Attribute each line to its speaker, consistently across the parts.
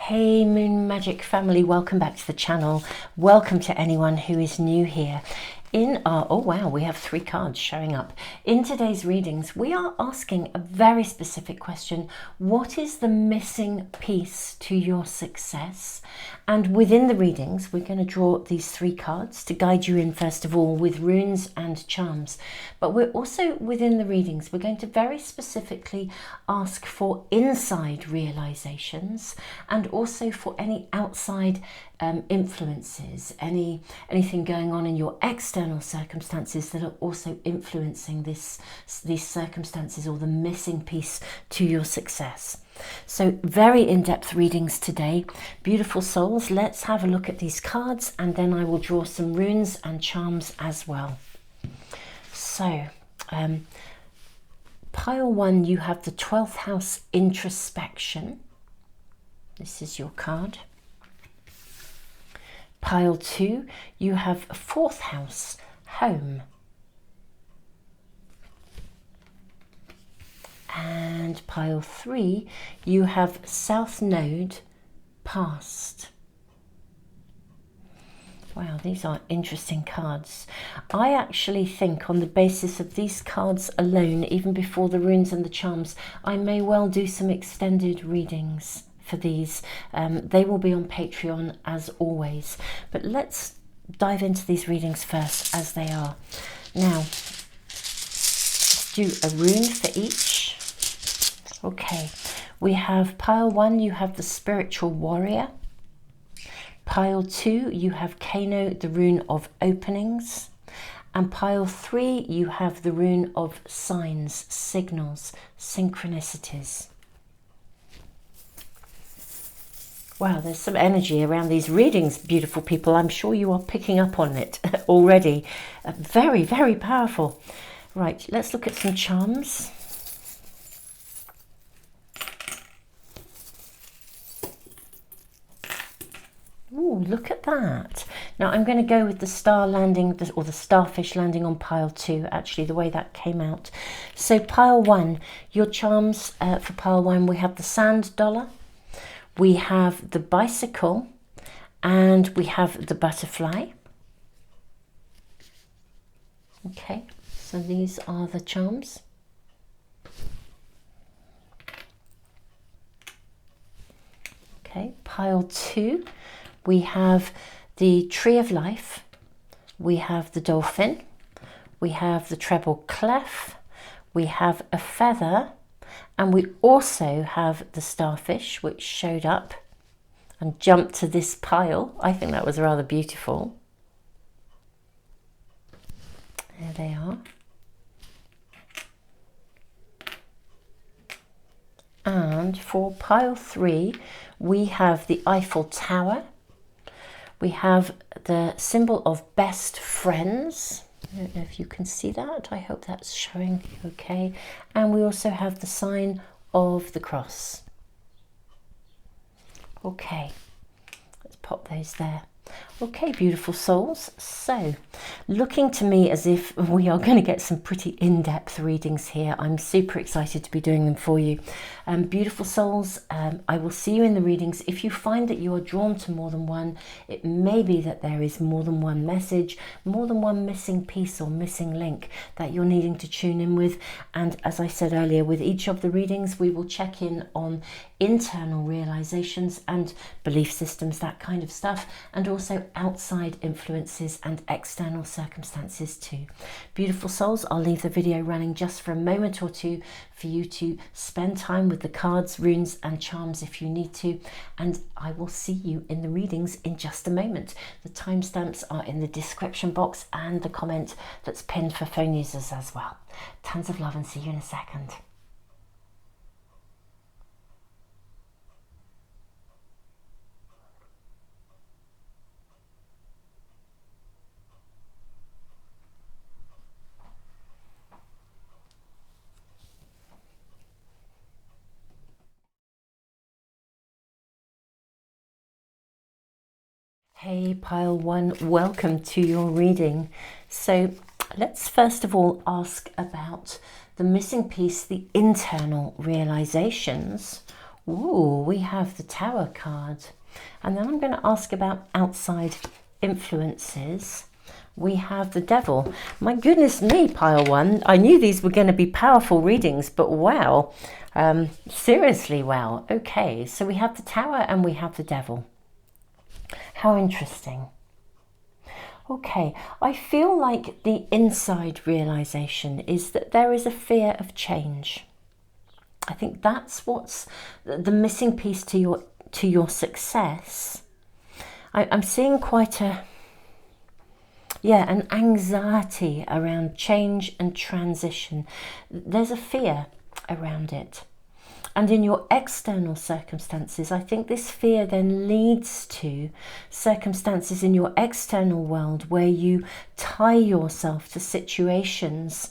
Speaker 1: Hey Moon Magic family, welcome back to the channel. Welcome to anyone who is new here. In our, oh wow, we have 3 cards showing up. In today's readings, we are asking a very specific question. What is the missing piece to your success? And within the readings, we're going to draw these 3 cards to guide you in, first of all, with runes and charms. But we're also, within the readings, we're going to very specifically ask for inside realizations and also for any outside influences, anything going on in your external circumstances that are also influencing these circumstances or the missing piece to your success. So very in-depth readings today. Beautiful souls, let's have a look at these cards and then I will draw some runes and charms as well. So pile 1, you have the 12th house introspection. This is your card. Pile 2, you have 4th house, home. And pile 3, you have South Node, past. Wow, these are interesting cards. I actually think on the basis of these cards alone, even before the runes and the charms, I may well do some extended readings for these. They will be on Patreon as always. But let's dive into these readings first as they are. Now, let's do a rune for each. Okay, we have pile 1, you have the spiritual warrior. Pile 2, you have Kano, the rune of openings. And pile 3, you have the rune of signs, signals, synchronicities. Wow, there's some energy around these readings, beautiful people. I'm sure you are picking up on it already. Very, very powerful. Right, let's look at some charms. Ooh, look at that. Now I'm going to go with the star landing, or the starfish landing on pile 2, actually, the way that came out. So pile 1, your charms for pile 1, we have the sand dollar. We have the bicycle and we have the butterfly. Okay, so these are the charms. Okay, pile 2, we have the tree of life, we have the dolphin, we have the treble clef, we have a feather, and we also have the starfish, which showed up and jumped to this pile. I think that was rather beautiful. There they are. And for pile 3, we have the Eiffel Tower. We have the symbol of best friends. I don't know if you can see that. I hope that's showing okay. And we also have the sign of the cross. Okay, let's pop those there. Okay, beautiful souls. So, looking to me as if we are going to get some pretty in-depth readings here. I'm super excited to be doing them for you. Beautiful souls, I will see you in the readings. If you find that you are drawn to more than one, it may be that there is more than one message, more than one missing piece or missing link that you're needing to tune in with. And as I said earlier, with each of the readings, we will check in on internal realizations and belief systems, that kind of stuff, and also outside influences and external circumstances too. Beautiful souls, I'll leave the video running just for a moment or two for you to spend time with the cards, runes and charms if you need to, and I will see you in the readings in just a moment. The timestamps are in the description box and the comment that's pinned for phone users as well. Tons of love and see you in a second. Hey pile 1, welcome to your reading. So let's first of all ask about the missing piece, the internal realizations, Ooh, we have the Tower card. And then I'm going to ask about outside influences. We have the Devil. My goodness me, pile one. I knew these were going to be powerful readings, but wow. Seriously, wow. Okay, so we have the Tower and we have the Devil. How interesting. Okay, I feel like the inside realization is that there is a fear of change. I think that's what's the missing piece to your success. I'm seeing quite an anxiety around change and transition. There's a fear around it. And in your external circumstances, I think this fear then leads to circumstances in your external world where you tie yourself to situations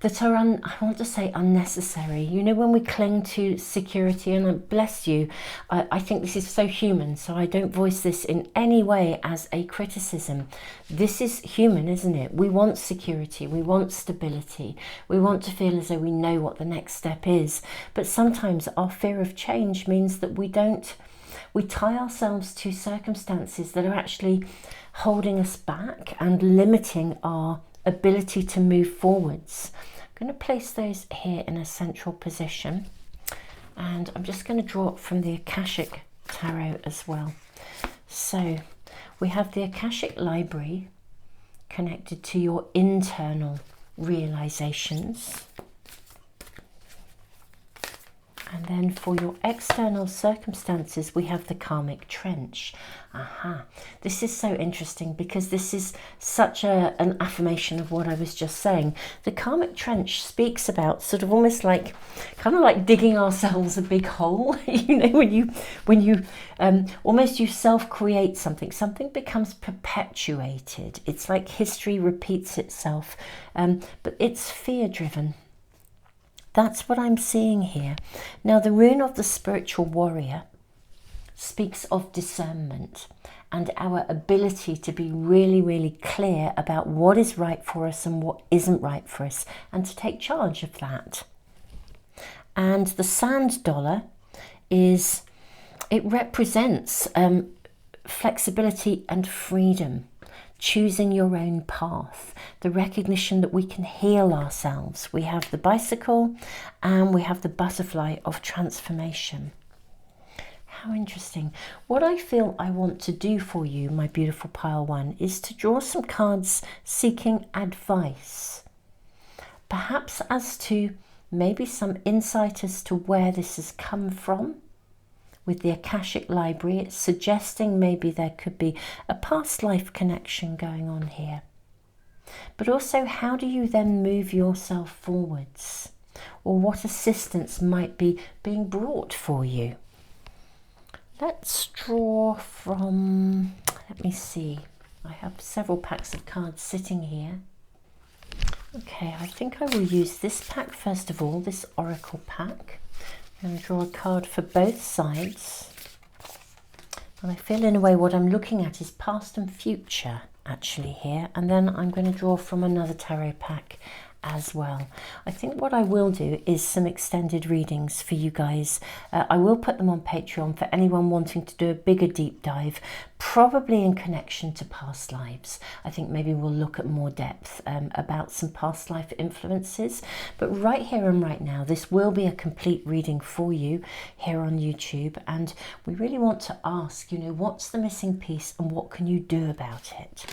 Speaker 1: that are, I want to say, unnecessary. You know, when we cling to security, and bless you, I think this is so human, so I don't voice this in any way as a criticism. This is human, isn't it? We want security, we want stability, we want to feel as though we know what the next step is. But sometimes our fear of change means that we tie ourselves to circumstances that are actually holding us back and limiting our ability to move forwards. I'm going to place those here in a central position, and I'm just going to draw from the Akashic Tarot as well. So we have the Akashic Library connected to your internal realizations. And then for your external circumstances, we have the karmic trench. This is so interesting because this is such an affirmation of what I was just saying. The karmic trench speaks about sort of almost like, kind of like digging ourselves a big hole. You know, when you almost you self-create something becomes perpetuated. It's like history repeats itself, but it's fear-driven. That's what I'm seeing here. Now, the rune of the spiritual warrior speaks of discernment and our ability to be really, really clear about what is right for us and what isn't right for us, and to take charge of that. And the sand dollar it represents flexibility and freedom. Choosing your own path, the recognition that we can heal ourselves. We have the bicycle and we have the butterfly of transformation. How interesting. What I feel I want to do for you, my beautiful pile one, is to draw some cards seeking advice. Perhaps as to maybe some insight as to where this has come from. With the Akashic Library, it's suggesting maybe there could be a past life connection going on here. But also, how do you then move yourself forwards? Or what assistance might be being brought for you? Let's draw from, let me see, I have several packs of cards sitting here. Okay, I think I will use this pack first of all, this Oracle pack. I'm going to draw a card for both sides. And I feel in a way what I'm looking at is past and future actually here. And then I'm going to draw from another tarot pack as well. I think what I will do is some extended readings for you guys. I will put them on Patreon for anyone wanting to do a bigger deep dive, probably in connection to past lives. I think maybe we'll look at more depth about some past life influences. But right here and right now, this will be a complete reading for you here on YouTube. And we really want to ask, you know, what's the missing piece and what can you do about it?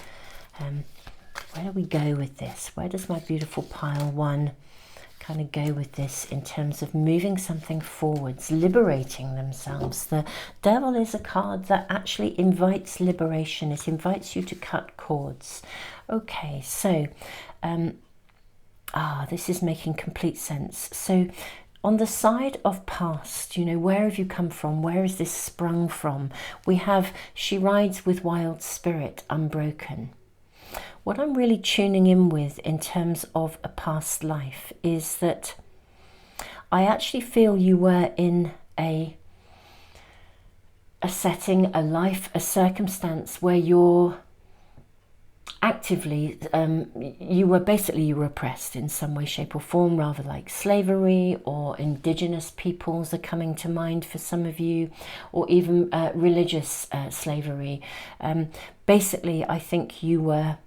Speaker 1: Where do we go with this? Where does my beautiful pile one kind of go with this in terms of moving something forwards, liberating themselves? The Devil is a card that actually invites liberation. It invites you to cut cords. Okay, so this is making complete sense. So on the side of past, you know, where have you come from? Where is this sprung from? We have she rides with wild spirit, unbroken. What I'm really tuning in with in terms of a past life is that I actually feel you were in a setting, a life, a circumstance where you're actively, you were oppressed in some way, shape or form, rather like slavery, or indigenous peoples are coming to mind for some of you, or even religious slavery. Basically, I think you were,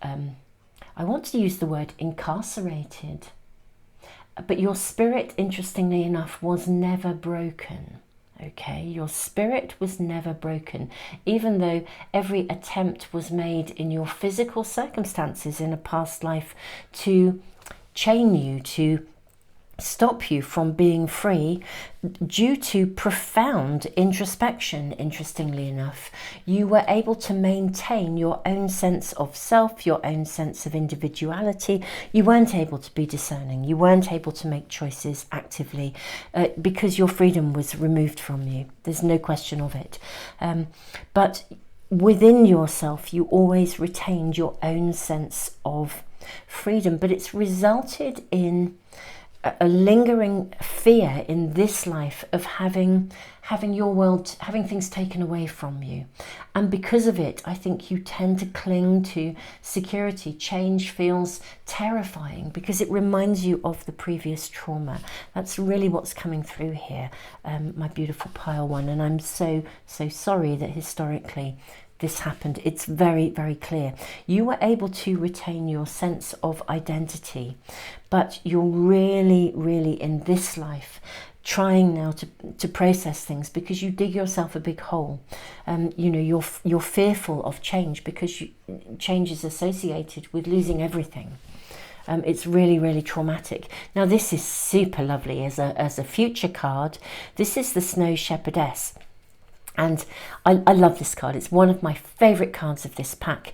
Speaker 1: I want to use the word incarcerated, but your spirit, interestingly enough, was never broken. Okay, your spirit was never broken, even though every attempt was made in your physical circumstances in a past life to chain you, to stop you from being free. Due to profound introspection, interestingly enough, you were able to maintain your own sense of self, your own sense of individuality. You weren't able to be discerning. You weren't able to make choices actively because your freedom was removed from you. There's no question of it. But within yourself, you always retained your own sense of freedom, but it's resulted in a lingering fear in this life of having your world, having things taken away from you. And because of it, I think you tend to cling to security. Change feels terrifying because it reminds you of the previous trauma. That's really what's coming through here, my beautiful pile one. And I'm so sorry that historically this happened. It's very, very clear. You were able to retain your sense of identity, but you're really, really in this life trying now to process things because you dig yourself a big hole. You know, you're fearful of change because change is associated with losing everything. It's really, really traumatic. Now, this is super lovely as a future card. This is the Snow Shepherdess. And I love this card. It's one of my favourite cards of this pack.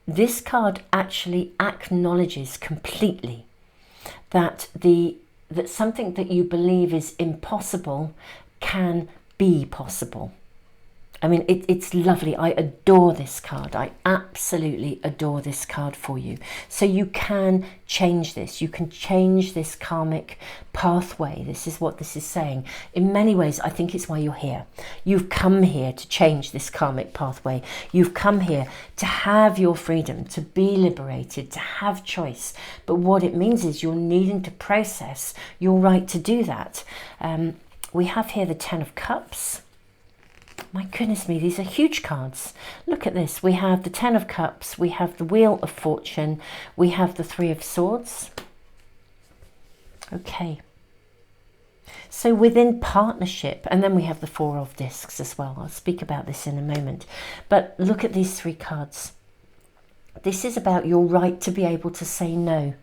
Speaker 1: This card actually acknowledges completely that that something that you believe is impossible can be possible. I mean, it's lovely. I adore this card. I absolutely adore this card for you. So you can change this. You can change this karmic pathway. This is what this is saying. In many ways, I think it's why you're here. You've come here to change this karmic pathway. You've come here to have your freedom, to be liberated, to have choice. But what it means is you're needing to process your right to do that. We have here the Ten of Cups. My goodness me, these are huge cards. Look at this. We have the Ten of Cups, we have the Wheel of Fortune, we have the Three of Swords. Okay. So within partnership, and then we have the Four of Discs as well. I'll speak about this in a moment. But look at these three cards. This is about your right to be able to say no.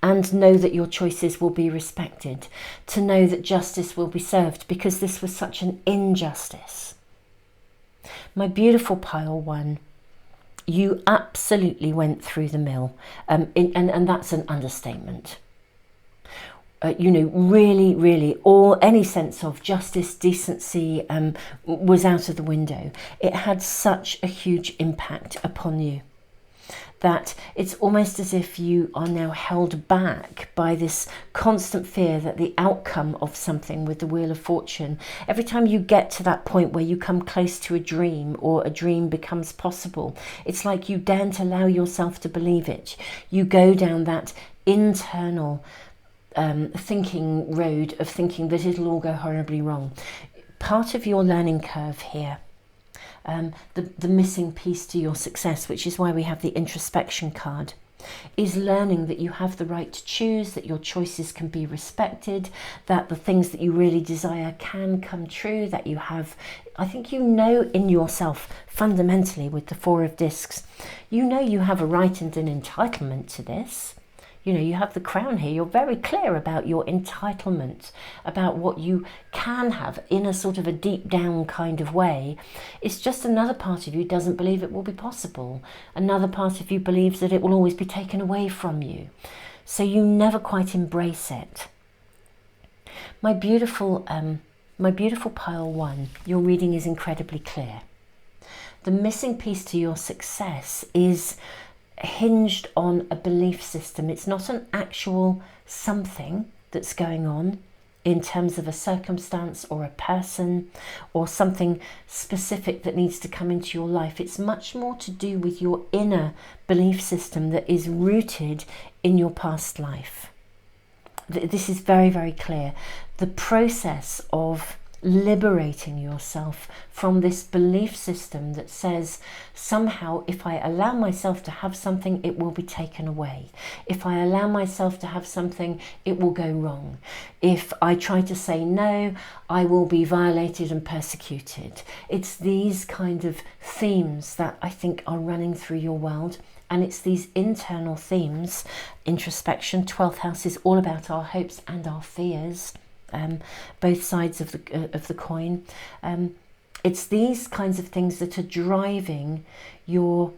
Speaker 1: And know that your choices will be respected. To know that justice will be served because this was such an injustice. My beautiful pile one, you absolutely went through the mill, and that's an understatement. You know, really, really, any sense of justice, decency was out of the window. It had such a huge impact upon you that it's almost as if you are now held back by this constant fear that the outcome of something with the Wheel of Fortune, every time you get to that point where you come close to a dream or a dream becomes possible, it's like you daren't allow yourself to believe it. You go down that internal thinking road of thinking that it'll all go horribly wrong. Part of your learning curve here, the missing piece to your success, which is why we have the introspection card, is learning that you have the right to choose, that your choices can be respected, that the things that you really desire can come true, that you have, I think you know in yourself, fundamentally with the Four of Discs, you know you have a right and an entitlement to this. You know, you have the crown here. You're very clear about your entitlement, about what you can have in a sort of a deep down kind of way. It's just another part of you doesn't believe it will be possible. Another part of you believes that it will always be taken away from you. So you never quite embrace it. My beautiful pile one, your reading is incredibly clear. The missing piece to your success is hinged on a belief system. It's not an actual something that's going on. in terms of a circumstance or a person or something specific that needs to come into your life. It's much more to do with your inner belief system that is rooted in your past life. This is very, very clear. The process of liberating yourself from this belief system that says somehow if I allow myself to have something, it will be taken away. If I allow myself to have something, it will go wrong. If I try to say no, I will be violated and persecuted. It's these kind of themes that I think are running through your world. And it's these internal themes. Introspection, 12th house is all about our hopes and our fears. Both sides of the coin. It's these kinds of things that are driving your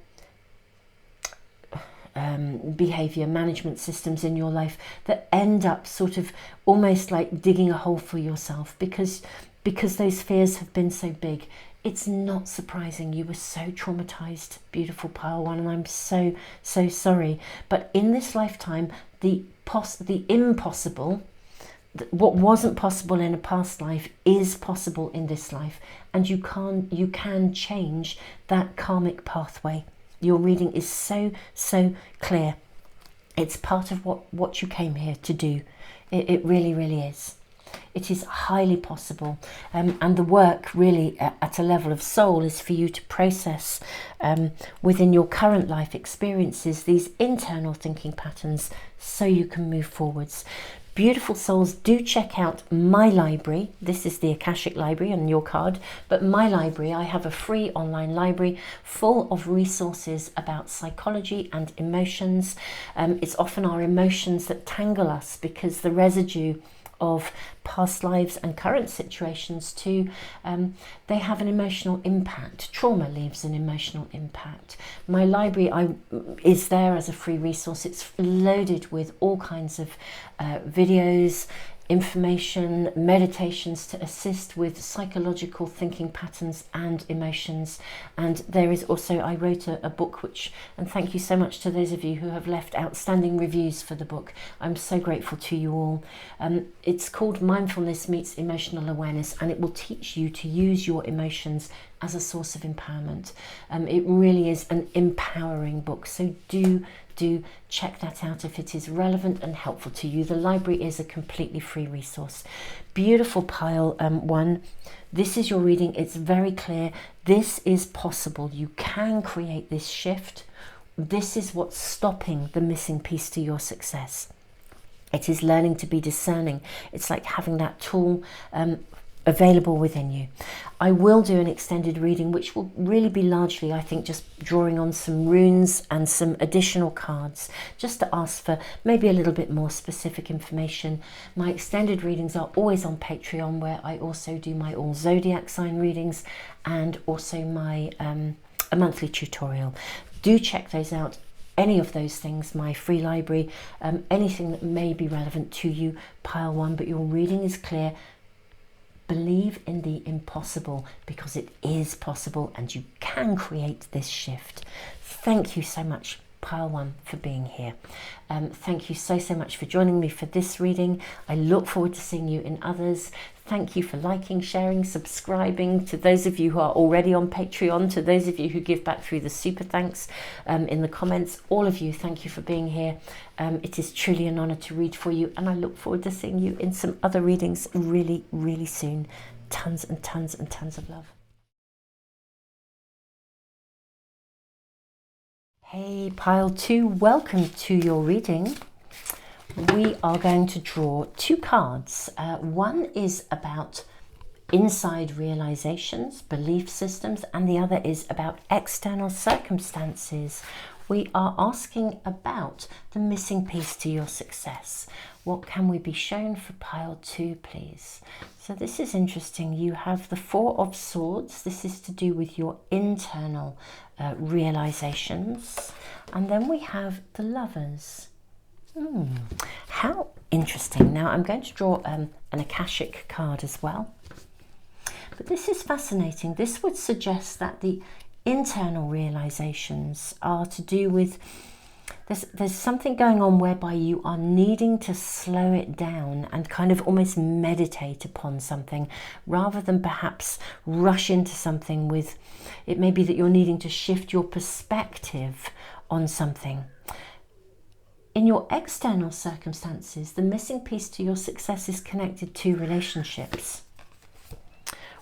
Speaker 1: behavior management systems in your life that end up sort of almost like digging a hole for yourself because those fears have been so big. It's not surprising. You were so traumatized, beautiful pile one, and I'm so sorry. But in this lifetime, the impossible, what wasn't possible in a past life is possible in this life, and you can change that karmic pathway. Your reading is so clear. It's part of what you came here to do. It really is. It is highly possible, and the work really at a level of soul is for you to process within your current life experiences these internal thinking patterns so you can move forwards. Beautiful souls, do check out my library. This is the Akashic library on your card, but my library, I have a free online library full of resources about psychology and emotions. It's often our emotions that tangle us because the residue of past lives and current situations too, they have an emotional impact. Trauma leaves an emotional impact. My library is there as a free resource. It's loaded with all kinds of videos, information, meditations to assist with psychological thinking patterns and emotions. And there is also, I wrote a book and thank you so much to those of you who have left outstanding reviews for the book. I'm so grateful to you all. It's called Mindfulness Meets Emotional Awareness, and it will teach you to use your emotions as a source of empowerment. It really is an empowering book, so do check that out if it is relevant and helpful to you. The library is a completely free resource. Beautiful pile one. This is your reading. It's very clear. This is possible. You can create this shift. This is what's stopping the missing piece to your success. It is learning to be discerning. It's like having that tool available within you. I will do an extended reading, which will really be largely, I think, just drawing on some runes and some additional cards, just to ask for maybe a little bit more specific information. My extended readings are always on Patreon, where I also do my all zodiac sign readings and also my a monthly tutorial. Do check those out. Any of those things, my free library, anything that may be relevant to you, pile one, but your reading is clear. Believe in the impossible, because it is possible and you can create this shift. Thank you so much, pile one, for being here. Thank you so much for joining me for this reading. I look forward to seeing you in others. Thank you for liking, sharing, subscribing. To those of you who are already on Patreon, to those of you who give back through the super thanks in the comments, all of you, thank you for being here. It is truly an honor to read for you, and I look forward to seeing you in some other readings really soon. Tons and tons and tons of love. Hey, pile two, welcome to your reading. We are going to draw two cards. One is about inside realizations, belief systems, and the other is about external circumstances. We are asking about the missing piece to your success. What can we be shown for pile two, please? So this is interesting. You have the Four of Swords. This is to do with your internal realizations. And then we have the Lovers. How interesting. Now I'm going to draw an Akashic card as well. But this is fascinating. This would suggest that the internal realizations are to do with there's something going on whereby you are needing to slow it down and kind of almost meditate upon something rather than perhaps rush into something with, it may be that you're needing to shift your perspective on something. In your external circumstances, the missing piece to your success is connected to relationships.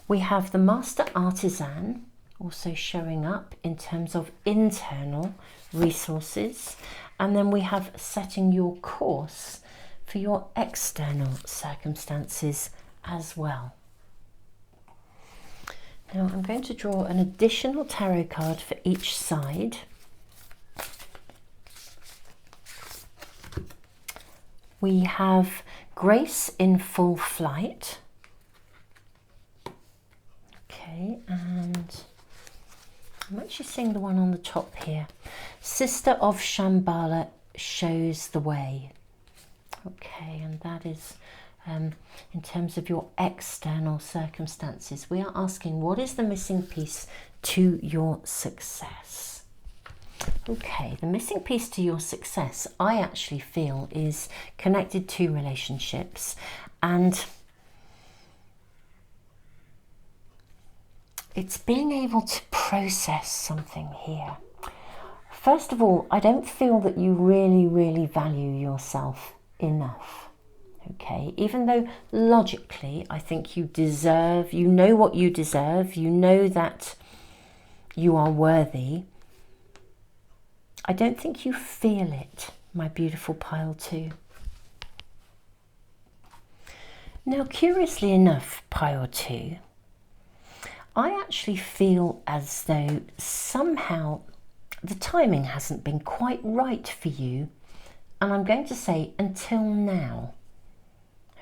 Speaker 1: We have the Master Artisan also showing up in terms of internal resources, and then we have setting your course for your external circumstances as well. Now I'm going to draw an additional tarot card for each side. We have Grace in Full Flight. Okay, and I'm actually seeing the one on the top here. Sister of Shambhala shows the way. Okay, and that is in terms of your external circumstances. We are asking, what is the missing piece to your success? Okay, the missing piece to your success, I actually feel, is connected to relationships, and it's being able to process something here. First of all, I don't feel that you really value yourself enough. Okay, even though logically I think you deserve, you know what you deserve, you know that you are worthy, I don't think you feel it, my beautiful pile 2. Now, curiously enough, pile 2, I actually feel as though somehow the timing hasn't been quite right for you, and I'm going to say until now.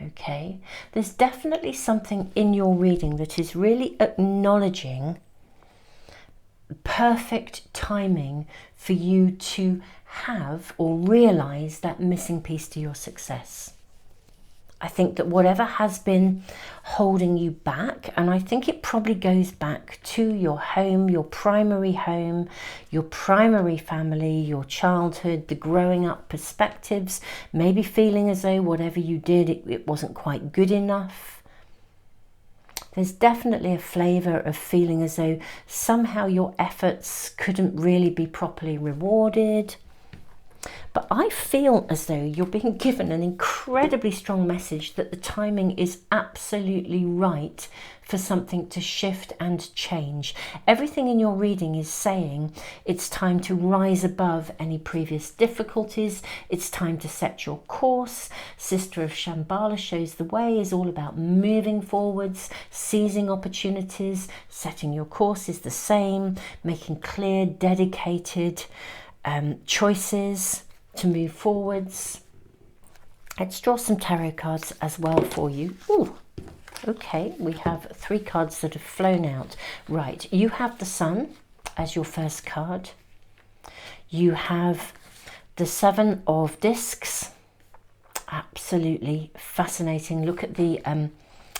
Speaker 1: Okay, there's definitely something in your reading that is really acknowledging perfect timing for you to have or realize that missing piece to your success. I think that whatever has been holding you back, and I think it probably goes back to your home, your primary family, your childhood, the growing up perspectives, maybe feeling as though whatever you did, it wasn't quite good enough. There's definitely a flavour of feeling as though somehow your efforts couldn't really be properly rewarded. But I feel as though you're being given an incredibly strong message that the timing is absolutely right for something to shift and change. Everything in your reading is saying it's time to rise above any previous difficulties. It's time to set your course. Sister of Shambhala shows the way is all about moving forwards, seizing opportunities. Setting your course is the same, making clear, dedicated choices to move forwards. Let's draw some tarot cards as well for you. Ooh, okay, we have 3 cards that have flown out. Right, you have the Sun as your first card. You have the 7 of Discs. Absolutely fascinating. Look at the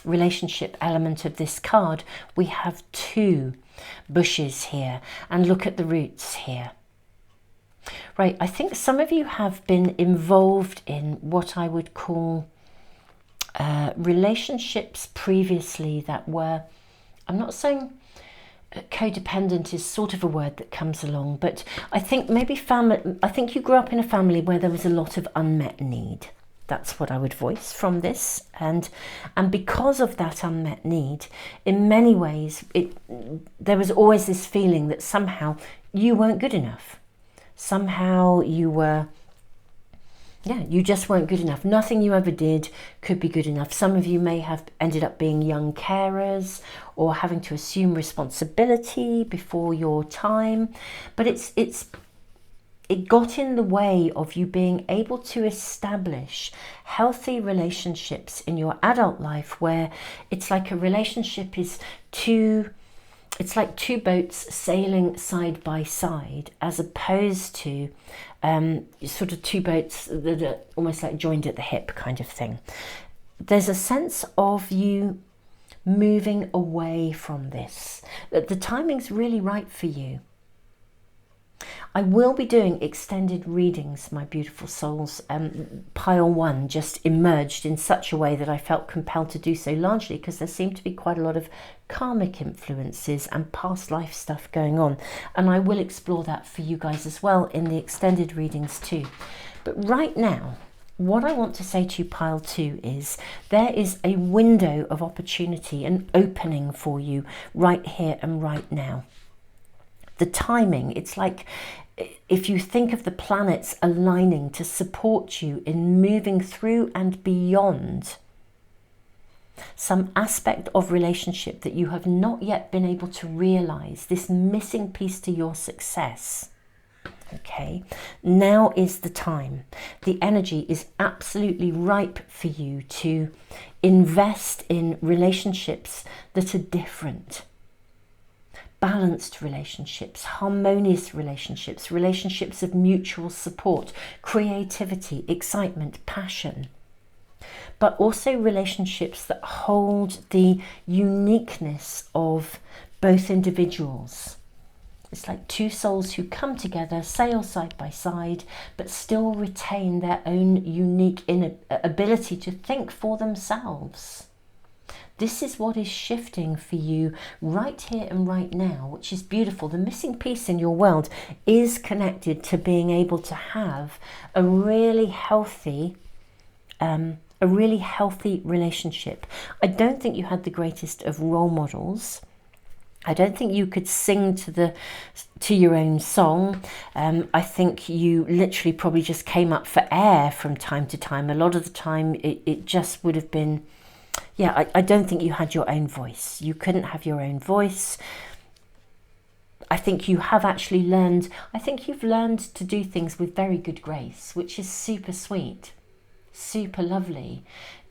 Speaker 1: relationship element of this card. We have 2 bushes here, and look at the roots here. Right, I think some of you have been involved in what I would call relationships previously that were, I'm not saying codependent is sort of a word that comes along, but I think maybe I think you grew up in a family where there was a lot of unmet need. That's what I would voice from this, and because of that unmet need, in many ways, there was always this feeling that somehow you weren't good enough. Somehow you were, you just weren't good enough. Nothing you ever did could be good enough. Some of you may have ended up being young carers or having to assume responsibility before your time, but it got in the way of you being able to establish healthy relationships in your adult life, where it's like a relationship is it's like 2 boats sailing side by side, as opposed to sort of 2 boats that are almost like joined at the hip kind of thing. There's a sense of you moving away from this. The timing's really right for you. I will be doing extended readings, my beautiful souls. Pile 1 just emerged in such a way that I felt compelled to do so, largely because there seemed to be quite a lot of karmic influences and past life stuff going on. And I will explore that for you guys as well in the extended readings too. But right now, what I want to say to you, Pile 2, is there is a window of opportunity, an opening for you right here and right now. The timing, it's like if you think of the planets aligning to support you in moving through and beyond some aspect of relationship that you have not yet been able to realize, this missing piece to your success. Okay, now is the time. The energy is absolutely ripe for you to invest in relationships that are different. Balanced relationships, harmonious relationships, relationships of mutual support, creativity, excitement, passion, but also relationships that hold the uniqueness of both individuals. It's like two souls who come together, sail side by side, but still retain their own unique ability to think for themselves. This is what is shifting for you right here and right now, which is beautiful. The missing piece in your world is connected to being able to have a really healthy relationship. I don't think you had the greatest of role models. I don't think you could sing to your own song. I think you literally probably just came up for air from time to time. A lot of the time it just would have been, yeah, I don't think you had your own voice. You couldn't have your own voice. I think you have actually learned, I think you've learned to do things with very good grace, which is super sweet, super lovely,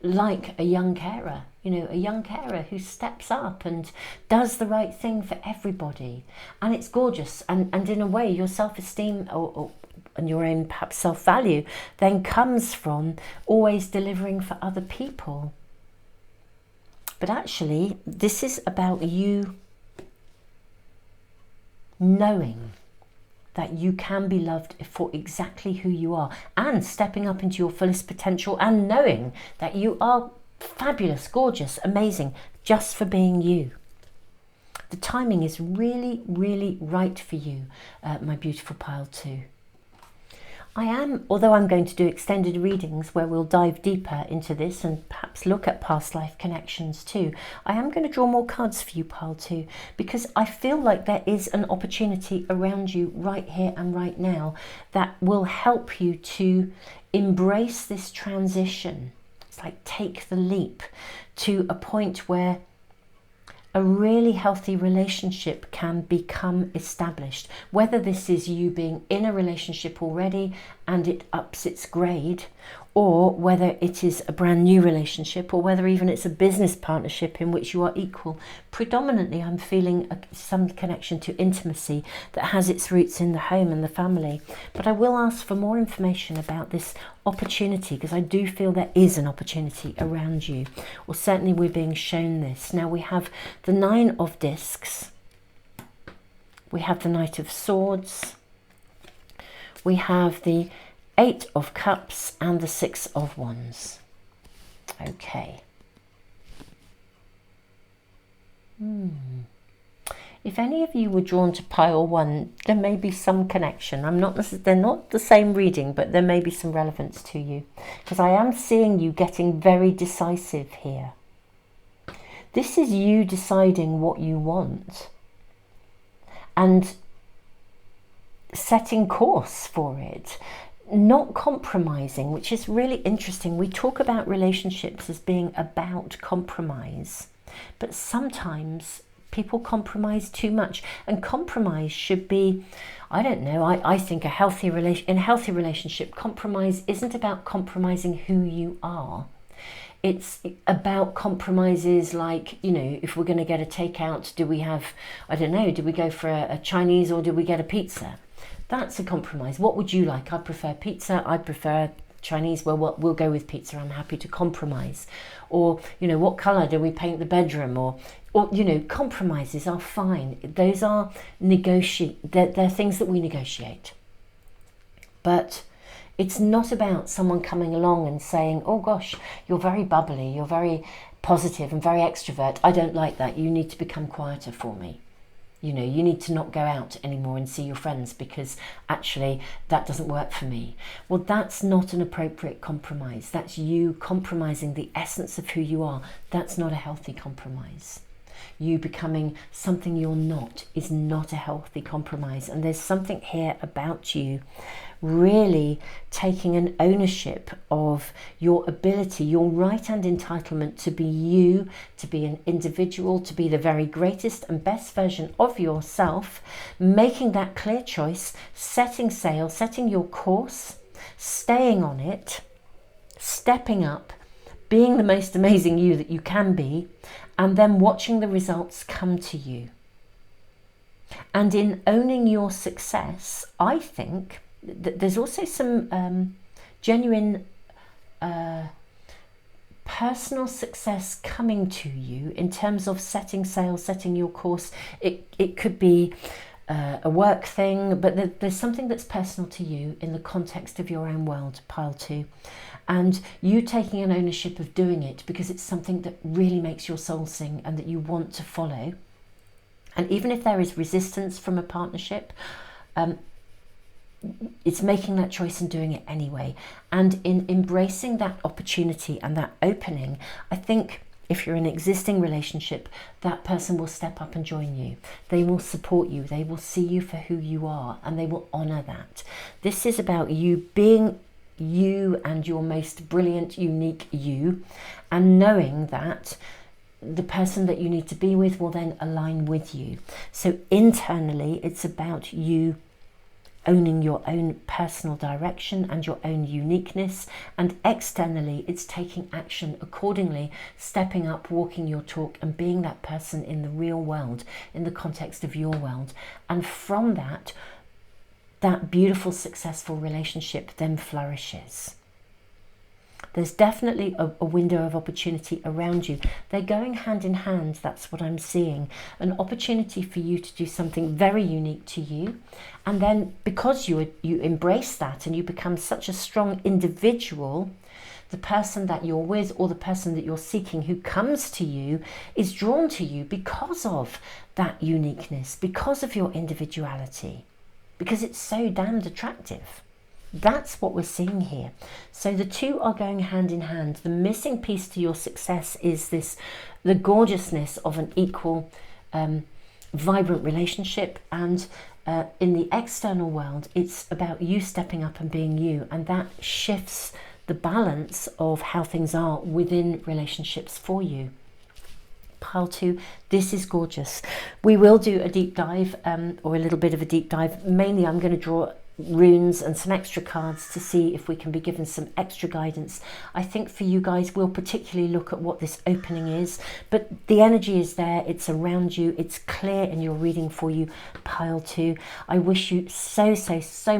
Speaker 1: like a young carer, you know, a young carer who steps up and does the right thing for everybody. And it's gorgeous. And in a way, your self-esteem and your own perhaps self-value then comes from always delivering for other people. But actually, this is about you knowing that you can be loved for exactly who you are, and stepping up into your fullest potential, and knowing that you are fabulous, gorgeous, amazing, just for being you. The timing is really, really right for you, my beautiful Pile 2. Although I'm going to do extended readings where we'll dive deeper into this and perhaps look at past life connections too, I am going to draw more cards for you, Pile 2, because I feel like there is an opportunity around you right here and right now that will help you to embrace this transition. It's like take the leap to a point where a really healthy relationship can become established. Whether this is you being in a relationship already and it ups its grade, or whether it is a brand new relationship, or whether even it's a business partnership in which you are equal. Predominantly, I'm feeling some connection to intimacy that has its roots in the home and the family. But I will ask for more information about this opportunity, because I do feel there is an opportunity around you, or certainly we're being shown this. Now we have the 9 of Discs, we have the Knight of Swords, we have the 8 of Cups and the 6 of Wands. Okay. If any of you were drawn to Pile 1, there may be some connection. They're not the same reading, but there may be some relevance to you, because I am seeing you getting very decisive here. This is you deciding what you want and setting course for it. Not compromising, which is really interesting. We talk about relationships as being about compromise, but sometimes people compromise too much, and compromise should be, I don't know, I think in a healthy relationship, compromise isn't about compromising who you are. It's about compromises like, you know, if we're going to get a takeout, do we have, I don't know, do we go for a Chinese or do we get a pizza? That's a compromise. What would you like? I prefer pizza. I prefer Chinese, well, we'll go with pizza, I'm happy to compromise. Or, you know, what colour do we paint the bedroom? Or you know, compromises are fine. Those are they're things that we negotiate. But it's not about someone coming along and saying, oh gosh, you're very bubbly, you're very positive and very extrovert. I don't like that. You need to become quieter for me. You know, you need to not go out anymore and see your friends because actually that doesn't work for me. Well, that's not an appropriate compromise. That's you compromising the essence of who you are. That's not a healthy compromise. You becoming something you're not is not a healthy compromise. And there's something here about you really taking an ownership of your ability, your right and entitlement to be you, to be an individual, to be the very greatest and best version of yourself, making that clear choice, setting sail, setting your course, staying on it, stepping up, being the most amazing you that you can be, and then watching the results come to you. And in owning your success, I think there's also some genuine personal success coming to you in terms of setting sail, setting your course. It could be a work thing, but there's something that's personal to you in the context of your own world, pile 2. And you taking an ownership of doing it because it's something that really makes your soul sing and that you want to follow. And even if there is resistance from a partnership, it's making that choice and doing it anyway. And in embracing that opportunity and that opening, I think if you're in an existing relationship, that person will step up and join you. They will support you. They will see you for who you are and they will honour that. This is about you being you and your most brilliant, unique you, and knowing that the person that you need to be with will then align with you. So internally, it's about you owning your own personal direction and your own uniqueness, and externally it's taking action accordingly, stepping up, walking your talk and being that person in the real world, in the context of your world. And from that beautiful successful relationship then flourishes. There's definitely a window of opportunity around you. They're going hand in hand, that's what I'm seeing. An opportunity for you to do something very unique to you. And then because you embrace that and you become such a strong individual, the person that you're with or the person that you're seeking who comes to you is drawn to you because of that uniqueness, because of your individuality, because it's so damned attractive. That's what we're seeing here. So the two are going hand in hand. The missing piece to your success is the gorgeousness of an equal, vibrant relationship. And in the external world, it's about you stepping up and being you. And that shifts the balance of how things are within relationships for you. Pile 2, this is gorgeous. We will do a deep dive or a little bit of a deep dive. Mainly I'm going to draw runes and some extra cards to see if we can be given some extra guidance. I think for you guys, we'll particularly look at what this opening is, but the energy is there, it's around you, it's clear in your reading for you, pile 2. I wish you so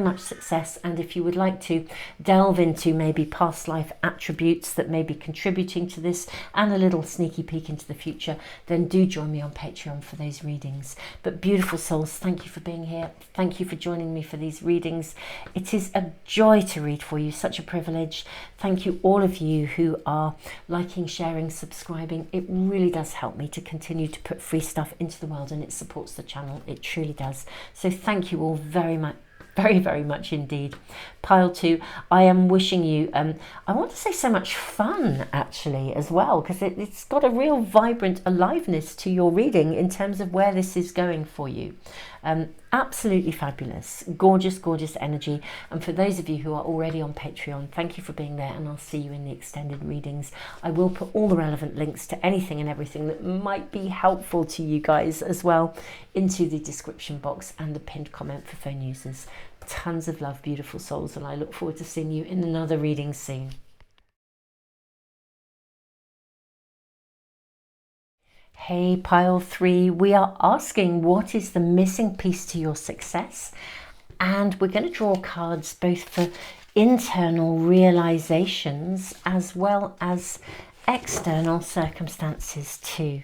Speaker 1: much success, and if you would like to delve into maybe past life attributes that may be contributing to this and a little sneaky peek into the future, then do join me on Patreon for those readings. But beautiful souls, thank you for being here. Thank you for joining me for these readings. It is a joy to read for you, such a privilege. Thank you all of you who are liking, sharing, subscribing. It really does help me to continue to put free stuff into the world, and it supports the channel. It truly does. So thank you all very much. Very much indeed. Pile 2, I am wishing you, I want to say so much fun actually as well, because it's got a real vibrant aliveness to your reading in terms of where this is going for you. Absolutely fabulous, gorgeous energy. And for those of you who are already on Patreon, thank you for being there, and I'll see you in the extended readings. I will put all the relevant links to anything and everything that might be helpful to you guys as well into the description box and the pinned comment for phone users. Tons of love, beautiful souls, and I look forward to seeing you in another reading soon. Hey, pile 3, we are asking what is the missing piece to your success, and we're going to draw cards both for internal realizations as well as external circumstances too.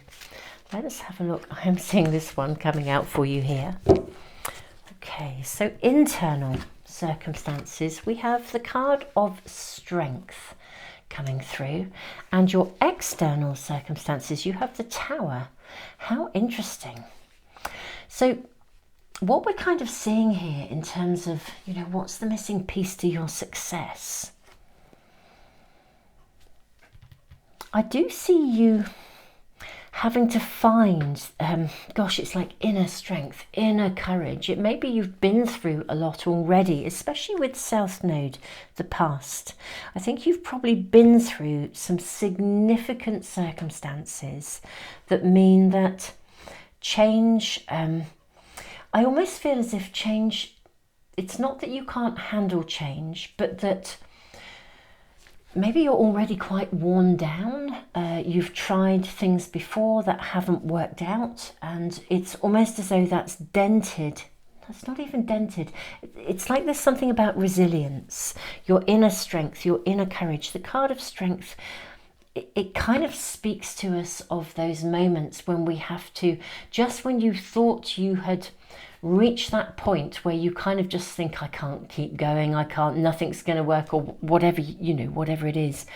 Speaker 1: Let us have a look. I am seeing this one coming out for you here. Okay, so internal circumstances, we have the card of Strength coming through, and your external circumstances, you have the Tower. How interesting. So what we're kind of seeing here in terms of, you know, what's the missing piece to your success? I do see you having to find, gosh, it's like inner strength, inner courage. It may be you've been through a lot already, especially with South Node, the past. I think you've probably been through some significant circumstances that mean that change, I almost feel as if change, it's not that you can't handle change, but that maybe you're already quite worn down. You've tried things before that haven't worked out, and it's almost as though that's dented. That's not even dented. It's like there's something about resilience, your inner strength, your inner courage. The card of Strength, it kind of speaks to us of those moments when we have to, just when you thought you had reach that point where you kind of just think, I can't keep going, I can't, nothing's going to work, or whatever, you know, whatever it is.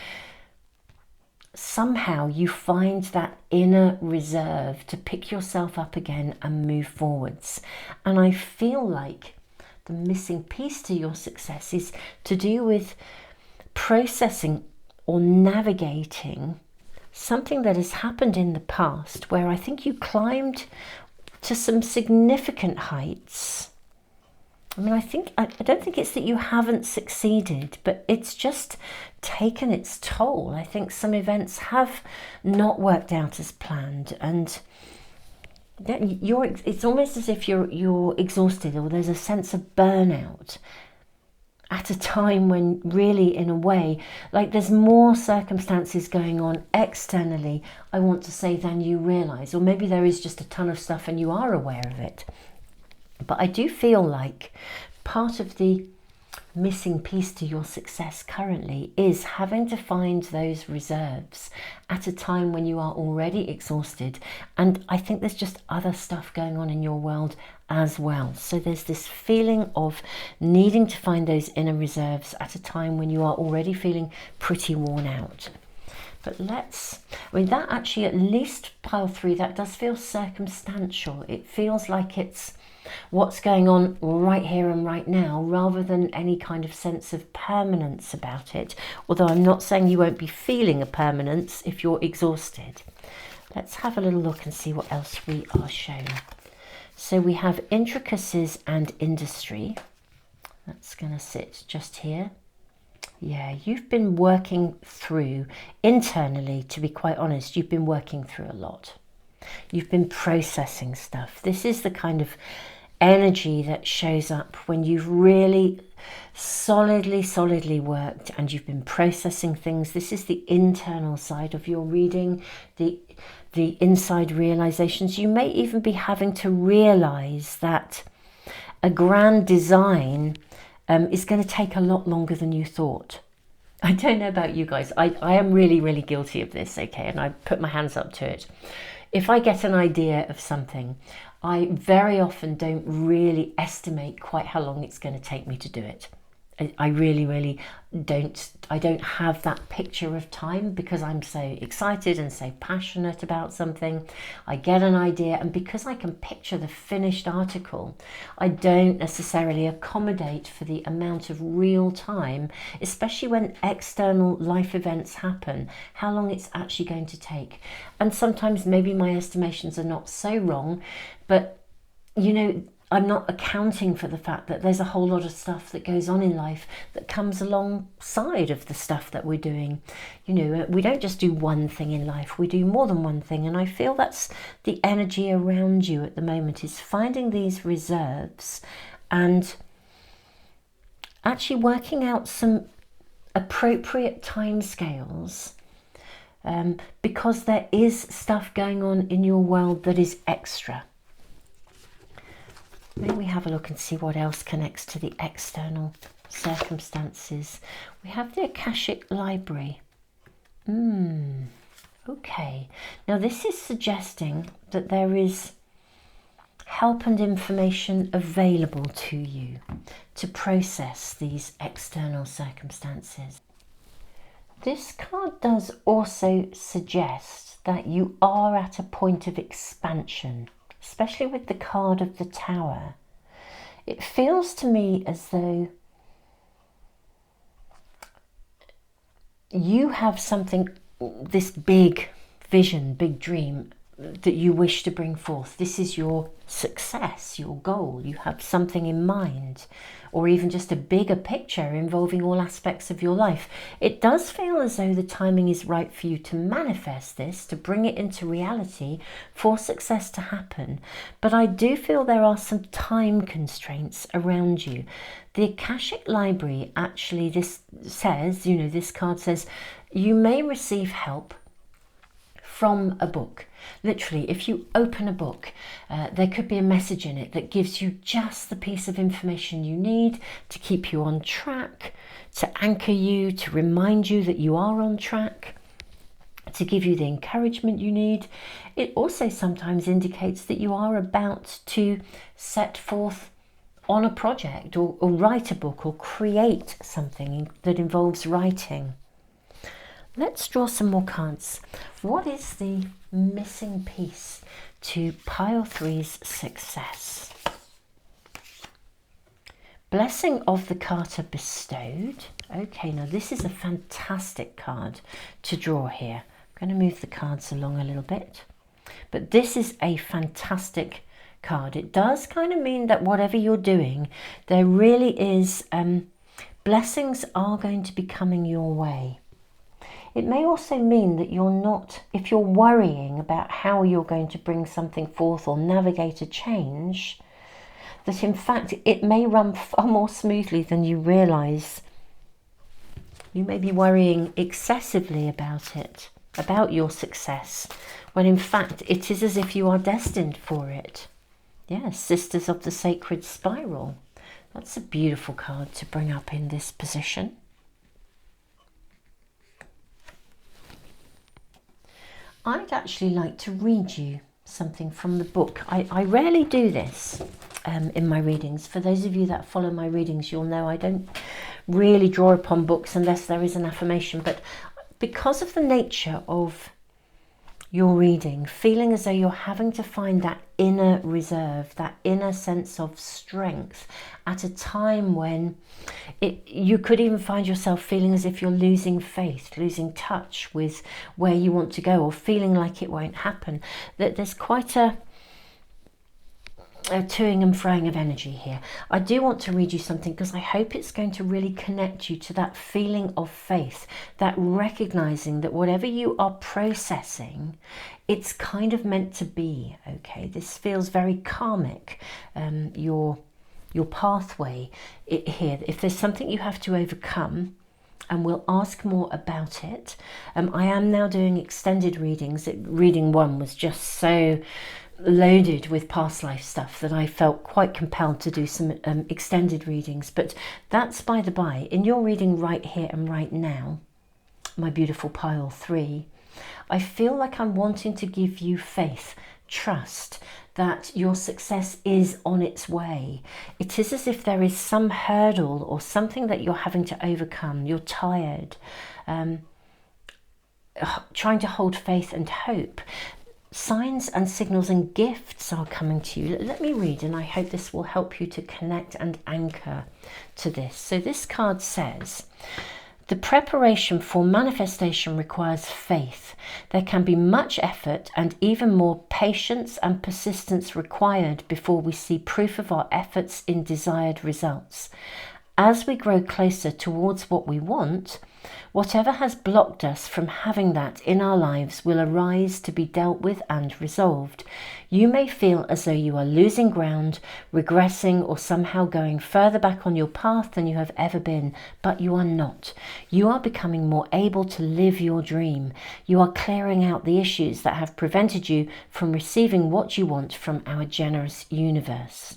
Speaker 1: Somehow you find that inner reserve to pick yourself up again and move forwards. And I feel like the missing piece to your success is to do with processing or navigating something that has happened in the past, where I think you climbed to some significant heights. I mean, I don't think it's that you haven't succeeded, but it's just taken its toll. I think some events have not worked out as planned, and it's almost as if you're exhausted, or there's a sense of burnout at a time when really, in a way, like there's more circumstances going on externally, I want to say, than you realise. Or maybe there is just a ton of stuff and you are aware of it. But I do feel like part of the missing piece to your success currently is having to find those reserves at a time when you are already exhausted. And I think there's just other stuff going on in your world as well. So there's this feeling of needing to find those inner reserves at a time when you are already feeling pretty worn out. But that actually, at least pile 3, that does feel circumstantial. It feels like it's what's going on right here and right now, rather than any kind of sense of permanence about it. Although I'm not saying you won't be feeling a permanence if you're exhausted. Let's have a little look and see what else we are shown. So we have intricacies and industry. That's going to sit just here. Yeah, you've been working through, internally, to be quite honest, you've been working through a lot. You've been processing stuff. This is the kind of energy that shows up when you've really solidly worked and you've been processing things. This is the internal side of your reading, the inside realizations. You may even be having to realize that a grand design is going to take a lot longer than you thought. I don't know about you guys. I am really guilty of this, okay? And I put my hands up to it. If I get an idea of something, I very often don't really estimate quite how long it's going to take me to do it. I really don't. I don't have that picture of time because I'm so excited and so passionate about something. I get an idea, and because I can picture the finished article, I don't necessarily accommodate for the amount of real time, especially when external life events happen, how long it's actually going to take. And sometimes maybe my estimations are not so wrong, but you know, I'm not accounting for the fact that there's a whole lot of stuff that goes on in life that comes alongside of the stuff that we're doing. You know, we don't just do one thing in life, we do more than one thing. And I feel that's the energy around you at the moment, is finding these reserves and actually working out some appropriate timescales, because there is stuff going on in your world that is extra. Maybe we have a look and see what else connects to the external circumstances. We have the Akashic Library. Okay, now this is suggesting that there is help and information available to you to process these external circumstances. This card does also suggest that you are at a point of expansion, especially with the card of the Tower. It feels to me as though you have something, this big vision, big dream that you wish to bring forth. This is your success, your goal. You have something in mind, or even just a bigger picture involving all aspects of your life. It does feel as though the timing is right for you to manifest this, to bring it into reality, for success to happen. But I do feel there are some time constraints around you. The Akashic Library, actually, this says, this card says, you may receive help from a book. Literally, if you open a book, there could be a message in it that gives you just the piece of information you need to keep you on track, to anchor you, to remind you that you are on track, to give you the encouragement you need. It also sometimes indicates that you are about to set forth on a project, or write a book, or create something that involves writing. Let's draw some more cards. What is the missing piece to pile 3's success? Blessing of the Carter bestowed. Okay, now this is a fantastic card to draw here. I'm going to move the cards along a little bit. But this is a fantastic card. It does kind of mean that whatever you're doing, there really is, blessings are going to be coming your way. It may also mean that you're not, if you're worrying about how you're going to bring something forth or navigate a change, that in fact it may run far more smoothly than you realise. You may be worrying excessively about it, about your success, when in fact it is as if you are destined for it. Yes, Sisters of the Sacred Spiral. That's a beautiful card to bring up in this position. I'd actually like to read you something from the book. I rarely do this in my readings. For those of you that follow my readings, you'll know I don't really draw upon books unless there is an affirmation. But because of the nature of your reading, feeling as though you're having to find that inner reserve, that inner sense of strength at a time when you could even find yourself feeling as if you're losing faith, losing touch with where you want to go, or feeling like it won't happen, that there's quite a toing and froing of energy here. I do want to read you something because I hope it's going to really connect you to that feeling of faith, that recognizing that whatever you are processing, it's kind of meant to be. Okay, this feels very karmic. Your pathway here. If there's something you have to overcome, and we'll ask more about it. I am now doing extended readings. Reading 1 was just so loaded with past life stuff that I felt quite compelled to do some extended readings, but that's by the by. In your reading right here and right now, my beautiful pile 3, I feel like I'm wanting to give you faith, trust that your success is on its way. It is as if there is some hurdle or something that you're having to overcome. You're tired, trying to hold faith and hope. Signs and signals and gifts are coming to you. Let me read, and I hope this will help you to connect and anchor to this. So this card says, the preparation for manifestation requires faith. There can be much effort and even more patience and persistence required before we see proof of our efforts in desired results. As we grow closer towards what we want, whatever has blocked us from having that in our lives will arise to be dealt with and resolved. You may feel as though you are losing ground, regressing, or somehow going further back on your path than you have ever been, but you are not. You are becoming more able to live your dream. You are clearing out the issues that have prevented you from receiving what you want from our generous universe.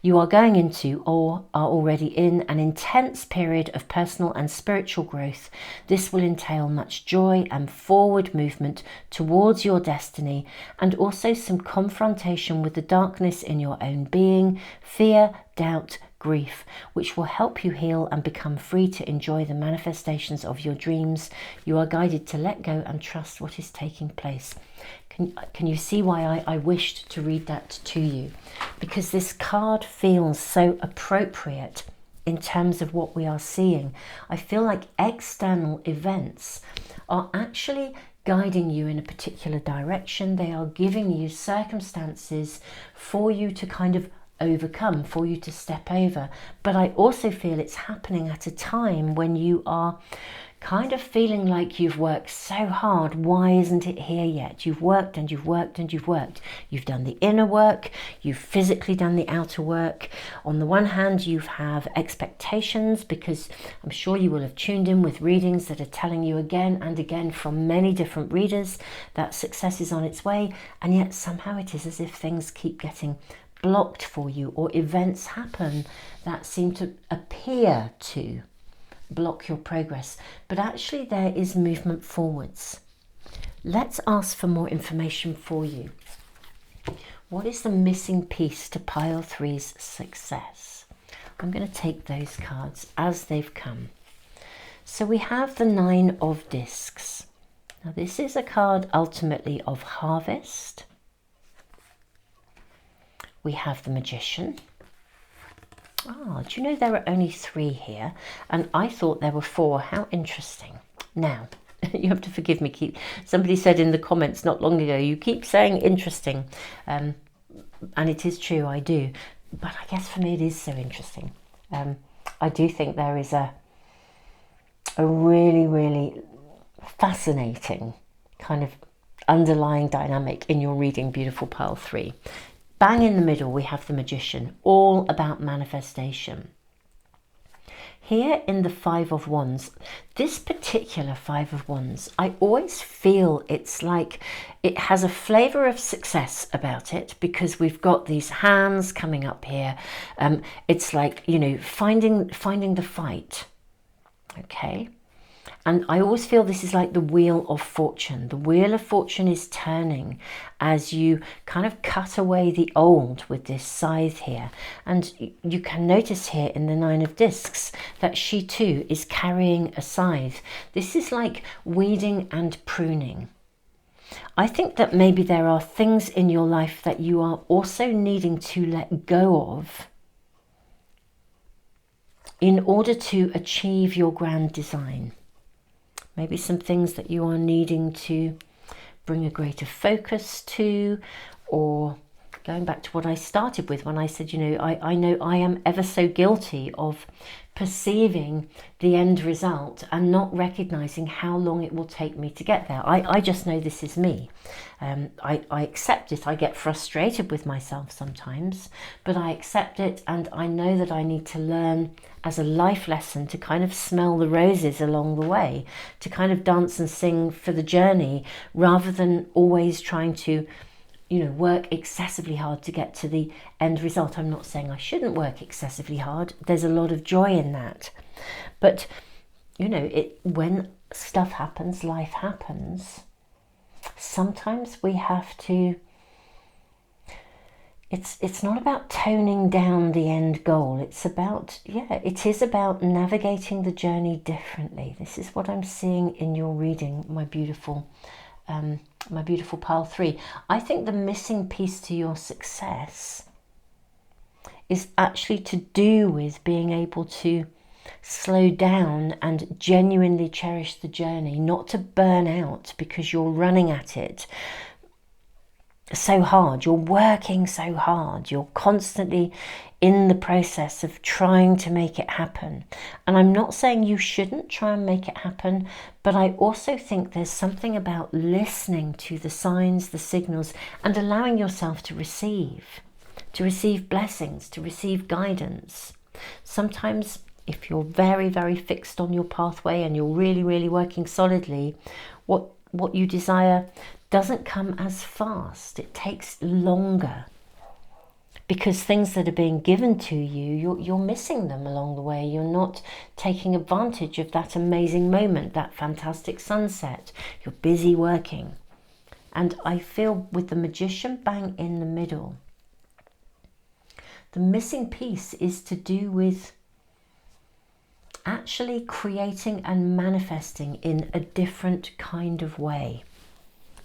Speaker 1: You are going into, or are already in, an intense period of personal and spiritual growth. This will entail much joy and forward movement towards your destiny, and also some confrontation with the darkness in your own being, fear, doubt, grief, which will help you heal and become free to enjoy the manifestations of your dreams. You are guided to let go and trust what is taking place. Can you see why I wished to read that to you? Because this card feels so appropriate in terms of what we are seeing. I feel like external events are actually guiding you in a particular direction. They are giving you circumstances for you to kind of overcome, for you to step over. But I also feel it's happening at a time when you are kind of feeling like you've worked so hard. Why isn't it here yet? You've worked and you've worked and you've worked. You've done the inner work, you've physically done the outer work. On the one hand, you have expectations, because I'm sure you will have tuned in with readings that are telling you again and again from many different readers that success is on its way, and yet somehow it is as if things keep getting blocked for you, or events happen that seem to appear to block your progress, but actually there is movement forwards. Let's ask for more information for you. What is the missing piece to pile 3's success? I'm going to take those cards as they've come. So we have the 9 of discs. Now this is a card ultimately of harvest. We have the Magician. Ah, do you know there are only 3 here? And I thought there were 4. How interesting. Now, you have to forgive me. Somebody said in the comments not long ago, you keep saying interesting. And it is true, I do. But I guess for me it is so interesting. I do think there is a really, really fascinating kind of underlying dynamic in your reading Beautiful Pile 3. Bang in the middle, we have the Magician, all about manifestation. Here in the 5 of Wands, this particular 5 of Wands, I always feel it's like it has a flavour of success about it, because we've got these hands coming up here. It's like, you know, finding the fight. Okay. And I always feel this is like the Wheel of Fortune. The Wheel of Fortune is turning as you kind of cut away the old with this scythe here. And you can notice here in the 9 of discs that she too is carrying a scythe. This is like weeding and pruning. I think that maybe there are things in your life that you are also needing to let go of in order to achieve your grand design. Maybe some things that you are needing to bring a greater focus to, or going back to what I started with when I said, you know I am ever so guilty of perceiving the end result and not recognizing how long it will take me to get there. I just know this is me. I accept it. I get frustrated with myself sometimes, but I accept it, and I know that I need to learn as a life lesson to kind of smell the roses along the way, to kind of dance and sing for the journey, rather than always trying to, you know, work excessively hard to get to the end result. I'm not saying I shouldn't work excessively hard. There's a lot of joy in that. But, you know, when stuff happens, life happens, sometimes we have to, it's not about toning down the end goal. It's about, it is about navigating the journey differently. This is what I'm seeing in your reading, my beautiful Pile 3. I think the missing piece to your success is actually to do with being able to slow down and genuinely cherish the journey, not to burn out because you're running at it so hard, you're working so hard, you're constantly in the process of trying to make it happen. And I'm not saying you shouldn't try and make it happen, but I also think there's something about listening to the signs, the signals, and allowing yourself to receive blessings, to receive guidance. Sometimes if you're very, very fixed on your pathway and you're really, really working solidly, what you desire doesn't come as fast. It takes longer because things that are being given to you, you're missing them along the way. You're not taking advantage of that amazing moment, that fantastic sunset. You're busy working. And I feel with the Magician bang in the middle, the missing piece is to do with actually creating and manifesting in a different kind of way.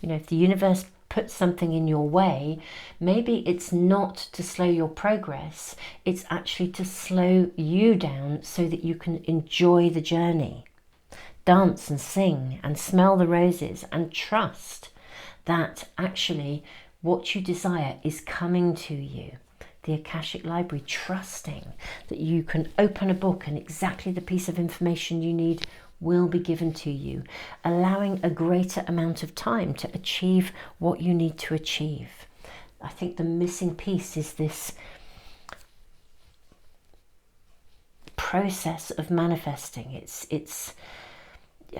Speaker 1: You know, if the universe puts something in your way, maybe it's not to slow your progress, it's actually to slow you down so that you can enjoy the journey. Dance and sing and smell the roses and trust that actually what you desire is coming to you. The Akashic Library, trusting that you can open a book and exactly the piece of information you need will be given to you, allowing a greater amount of time to achieve what you need to achieve. I think the missing piece is this process of manifesting.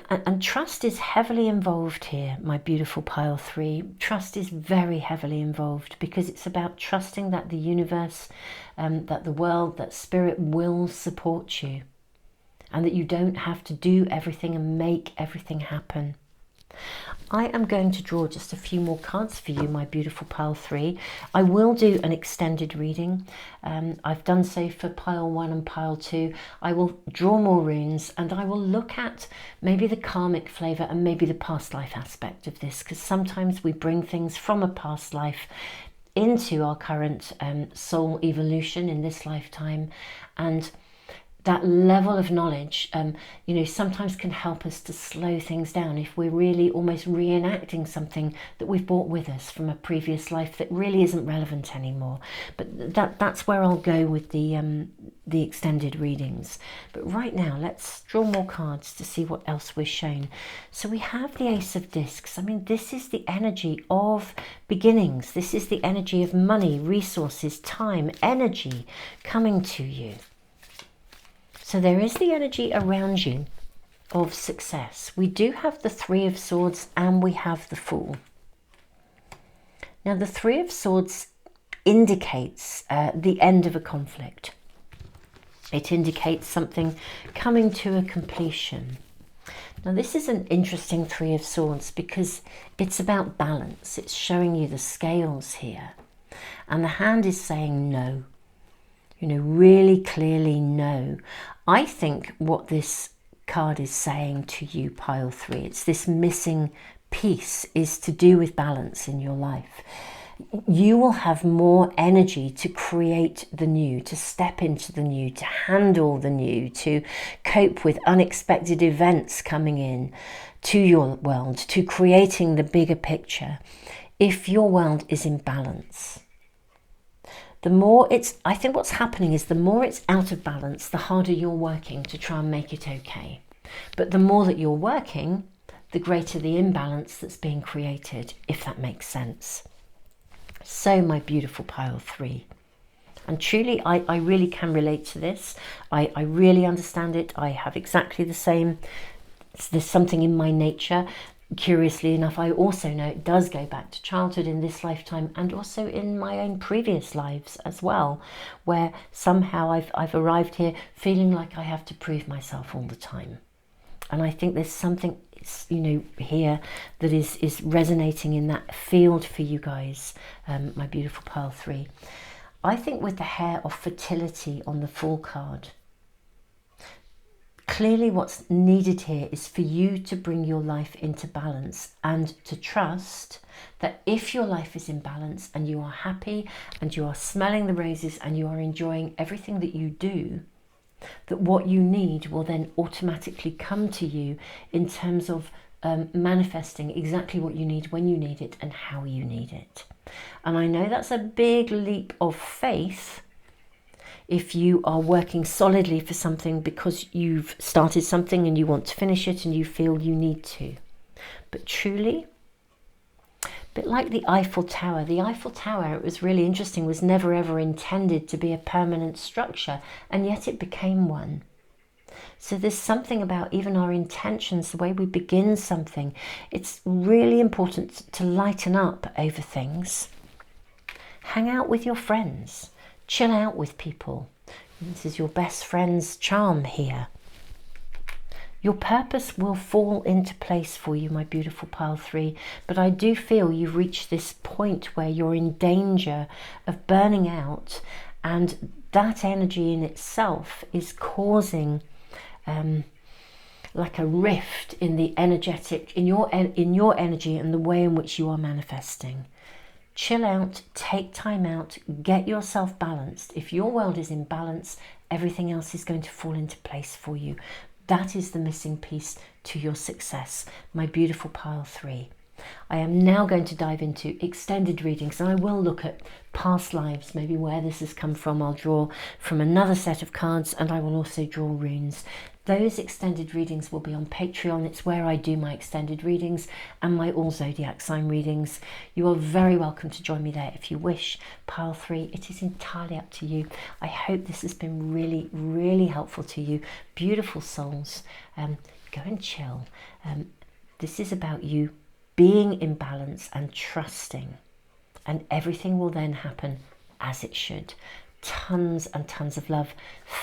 Speaker 1: And trust is heavily involved here, my beautiful pile 3. Trust is very heavily involved because it's about trusting that the universe, that the world, that spirit will support you and that you don't have to do everything and make everything happen. I am going to draw just a few more cards for you, my beautiful pile 3. I will do an extended reading. I've done so for pile 1 and pile 2. I will draw more runes and I will look at maybe the karmic flavour and maybe the past life aspect of this, because sometimes we bring things from a past life into our current soul evolution in this lifetime, and that level of knowledge, you know, sometimes can help us to slow things down if we're really almost reenacting something that we've brought with us from a previous life that really isn't relevant anymore. But that's where I'll go with the extended readings. But right now, let's draw more cards to see what else we're shown. So we have the Ace of Discs. I mean, this is the energy of beginnings. This is the energy of money, resources, time, energy coming to you. So there is the energy around you of success. We do have the Three of Swords and we have the Fool. Now the Three of Swords indicates the end of a conflict. It indicates something coming to a completion. Now this is an interesting Three of Swords because it's about balance. It's showing you the scales here. And the hand is saying no. You know, really clearly no. I think what this card is saying to you, pile 3, it's this missing piece, is to do with balance in your life. You will have more energy to create the new, to step into the new, to handle the new, to cope with unexpected events coming in to your world, to creating the bigger picture, if your world is in balance. The more I think what's happening is the more it's out of balance, the harder you're working to try and make it okay. But the more that you're working, the greater the imbalance that's being created, if that makes sense. So my beautiful pile 3. And truly, I really can relate to this. I really understand it. I have exactly the same. There's something in my nature. Curiously enough, I also know it does go back to childhood in this lifetime and also in my own previous lives as well, where somehow I've arrived here feeling like I have to prove myself all the time. And I think there's something, you know, here that is resonating in that field for you guys, my beautiful pile 3. I think with the Hare of Fertility on the Fool card, clearly what's needed here is for you to bring your life into balance and to trust that if your life is in balance and you are happy and you are smelling the roses and you are enjoying everything that you do, that what you need will then automatically come to you in terms of manifesting exactly what you need, when you need it and how you need it. And I know that's a big leap of faith if you are working solidly for something because you've started something and you want to finish it and you feel you need to. But truly, a bit like the Eiffel Tower, it was really interesting, was never ever intended to be a permanent structure, and yet it became one. So there's something about even our intentions, the way we begin something. It's really important to lighten up over things. Hang out with your friends. chill out with people. This is your best friend's charm here. Your purpose will fall into place for you, my beautiful pile 3, but I do feel you've reached this point where you're in danger of burning out, and that energy in itself is causing like a rift in the energetic, in your energy and the way in which you are manifesting. Chill out, take time out, get yourself balanced. If your world is in balance, everything else is going to fall into place for you. That is the missing piece to your success, my beautiful pile 3. I am now going to dive into extended readings, and I will look at past lives, maybe where this has come from. I'll draw from another set of cards, and I will also draw runes. Those extended readings will be on Patreon. It's where I do my extended readings and my all zodiac sign readings. You are very welcome to join me there if you wish. Pile 3, it is entirely up to you. I hope this has been really, really helpful to you. Beautiful souls, go and chill. This is about you being in balance and trusting, and everything will then happen as it should. Tons and tons of love.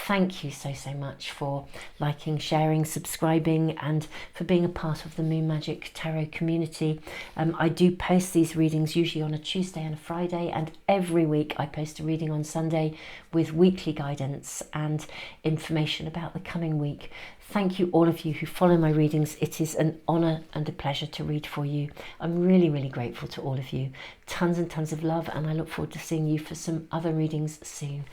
Speaker 1: Thank you so much for liking, sharing, subscribing, and for being a part of the Moon Magic Tarot community. I do post these readings usually on a Tuesday and a Friday, and every week I post a reading on Sunday with weekly guidance and information about the coming week. Thank you all of you who follow my readings. It is an honour and a pleasure to read for you. I'm really, really grateful to all of you. Tons and tons of love, and I look forward to seeing you for some other readings soon.